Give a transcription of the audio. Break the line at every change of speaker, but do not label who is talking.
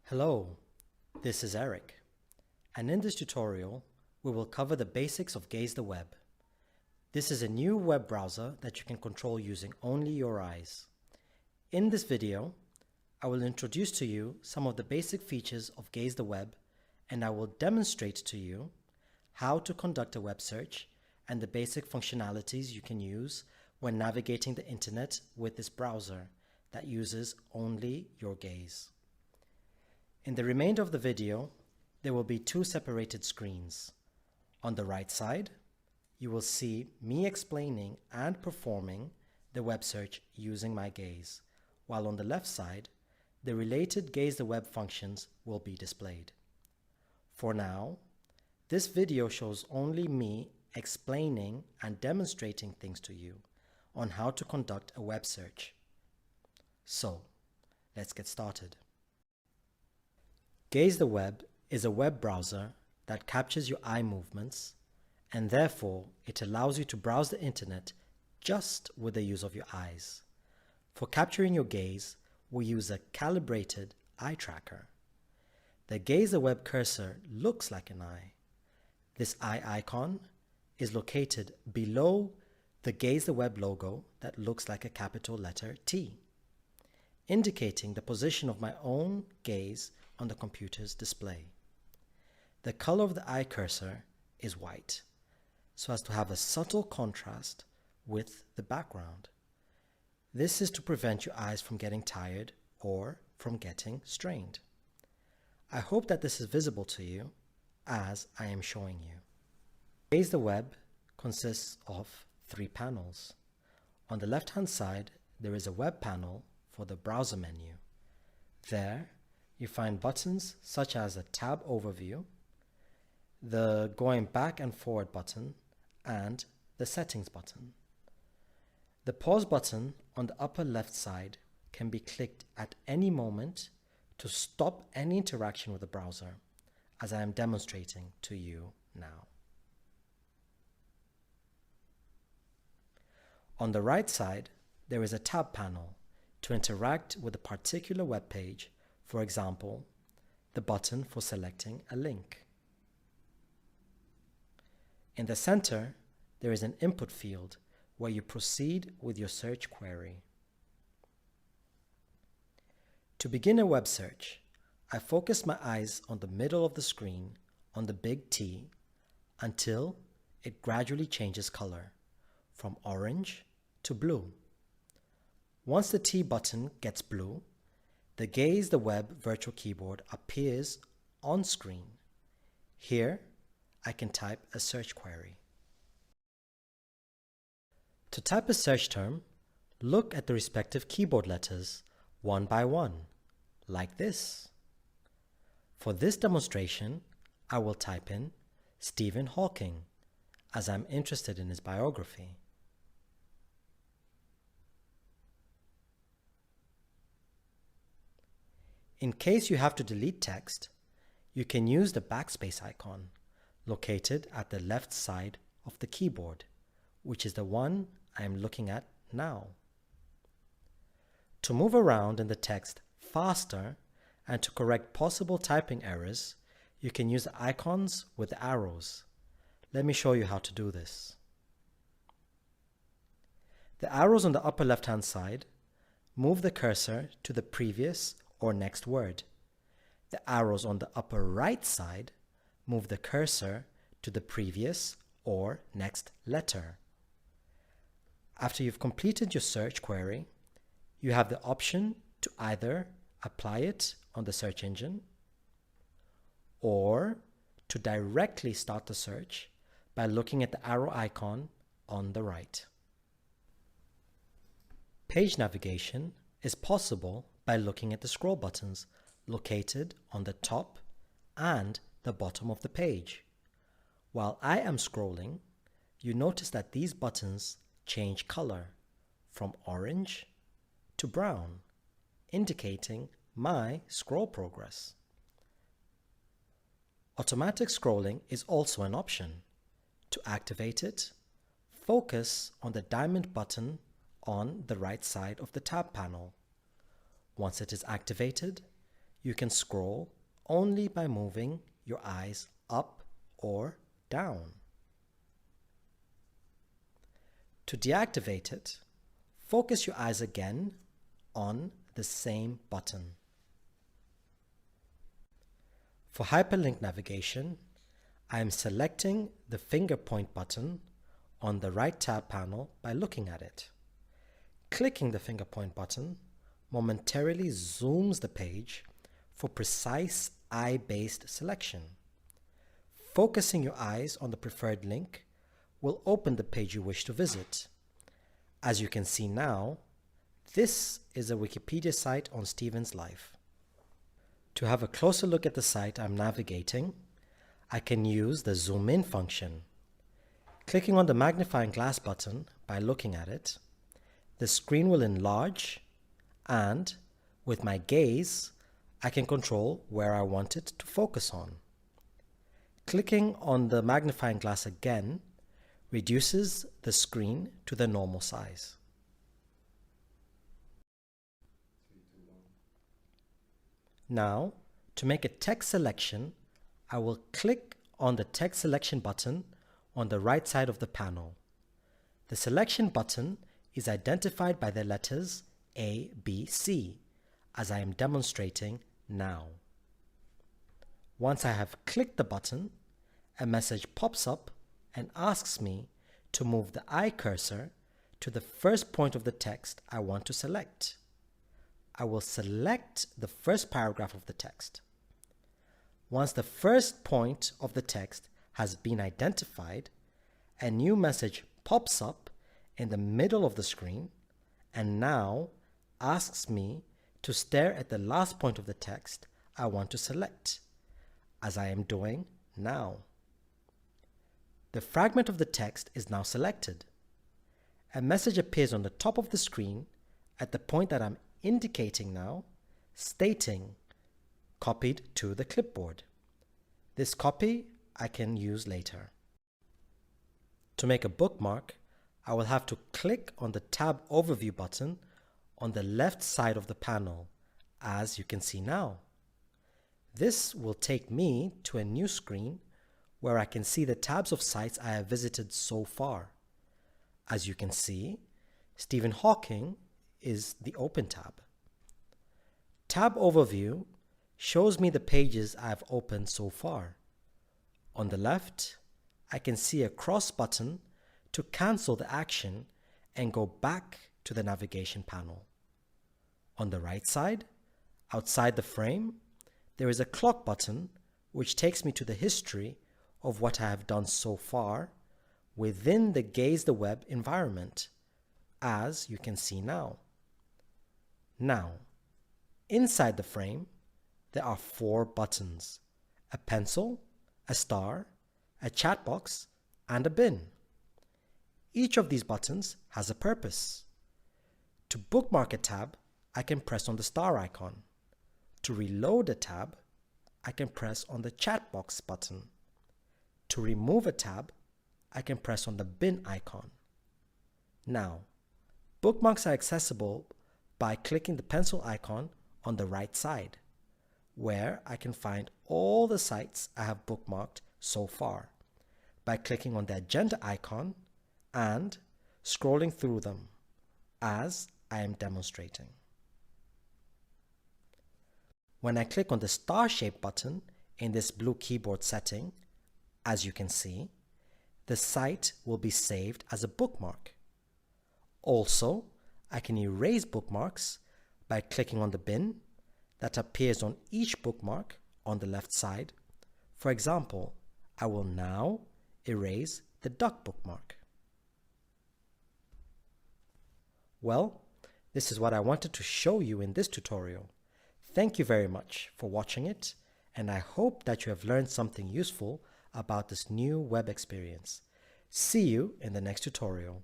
Hello, this is Eric, and in this tutorial we will cover the basics of Gaze the Web. This is a new web browser that you can control using only your eyes. In this video, I will introduce to you some of the basic features of Gaze the Web, and I will demonstrate to you how to conduct a web search and the basic functionalities you can use when navigating the internet with this browser that uses only your gaze. In the remainder of the video, there will be two separated screens. On the right side, you will see me explaining and performing the web search using my gaze, while on the left side, the related Gaze the Web functions will be displayed. For now, this video shows only me explaining and demonstrating things to you on how to conduct a web search. So, let's get started. Gaze the Web is a web browser that captures your eye movements, and therefore it allows you to browse the internet just with the use of your eyes. For capturing your gaze, we use a calibrated eye tracker. The Gaze the Web cursor looks like an eye. This eye icon is located below the Gaze the Web logo that looks like a capital letter T, indicating the position of my own gaze on the computer's display. The color of the eye cursor is white, so as to have a subtle contrast with the background. This is to prevent your eyes from getting tired or from getting strained. I hope that this is visible to you as I am showing you. Gaze the Web consists of 3 panels. On the left-hand side, there is a web panel for the browser menu. There, you find buttons such as the tab overview, the going back and forward button, and the settings button. The pause button on the upper left side can be clicked at any moment to stop any interaction with the browser, as I am demonstrating to you now. On the right side, there is a tab panel to interact with a particular web page. For example, the button for selecting a link. In the center, there is an input field where you proceed with your search query. To begin a web search, I focus my eyes on the middle of the screen on the big T until it gradually changes color from orange to blue. Once the T button gets blue, the Gaze the Web virtual keyboard appears on screen. Here, I can type a search query. To type a search term, look at the respective keyboard letters one by one, like this. For this demonstration, I will type in Stephen Hawking, as I'm interested in his biography. In case you have to delete text, you can use the backspace icon located at the left side of the keyboard, which is the one I am looking at now. To move around in the text faster and to correct possible typing errors, you can use the icons with the arrows. Let me show you how to do this. The arrows on the upper left-hand side move the cursor to the previous or next word. The arrows on the upper right side move the cursor to the previous or next letter. After you've completed your search query, you have the option to either apply it on the search engine or to directly start the search by looking at the arrow icon on the right. Page navigation is possible by looking at the scroll buttons located on the top and the bottom of the page. While I am scrolling, you notice that these buttons change color from orange to brown, indicating my scroll progress. Automatic scrolling is also an option. To activate it, focus on the diamond button on the right side of the tab panel. Once it is activated, you can scroll only by moving your eyes up or down. To deactivate it, focus your eyes again on the same button. For hyperlink navigation, I am selecting the finger point button on the right tab panel by looking at it. Clicking the finger point button momentarily zooms the page for precise eye-based selection. Focusing your eyes on the preferred link will open the page you wish to visit. As you can see now, this is a Wikipedia site on Stephen's life. To have a closer look at the site I'm navigating, I can use the zoom in function. Clicking on the magnifying glass button by looking at it, the screen will enlarge, and with my gaze, I can control where I want it to focus on. Clicking on the magnifying glass again reduces the screen to the normal size. Now, to make a text selection, I will click on the text selection button on the right side of the panel. The selection button is identified by the letters A, B, C, as I am demonstrating now. Once I have clicked the button, a message pops up and asks me to move the eye cursor to the first point of the text I want to select. I will select the first paragraph of the text. Once the first point of the text has been identified, a new message pops up in the middle of the screen and now asks me to stare at the last point of the text I want to select, as I am doing now. The fragment of the text is now selected. A message appears on the top of the screen at the point that I'm indicating now, stating copied to the clipboard. This copy I can use later. To make a bookmark, I will have to click on the Tab Overview button on the left side of the panel, as you can see now. This will take me to a new screen where I can see the tabs of sites I have visited so far. As you can see, Stephen Hawking is the Open tab. Tab Overview shows me the pages I have opened so far. On the left, I can see a cross button to cancel the action and go back to the navigation panel. On the right side, outside the frame, there is a clock button which takes me to the history of what I have done so far within the Gaze the Web environment, as you can see now. Now, inside the frame, there are 4 buttons: a pencil, a star, a chat box, and a bin. Each of these buttons has a purpose. To bookmark a tab, I can press on the star icon. To reload a tab, I can press on the chat box button. To remove a tab, I can press on the bin icon. Now, bookmarks are accessible by clicking the pencil icon on the right side, where I can find all the sites I have bookmarked so far, by clicking on the agenda icon and scrolling through them, as I am demonstrating. When I click on the star-shaped button in this blue keyboard setting, as you can see, the site will be saved as a bookmark. Also, I can erase bookmarks by clicking on the bin that appears on each bookmark on the left side. For example, I will now erase the duck bookmark. Well, this is what I wanted to show you in this tutorial. Thank you very much for watching it, and I hope that you have learned something useful about this new web experience. See you in the next tutorial.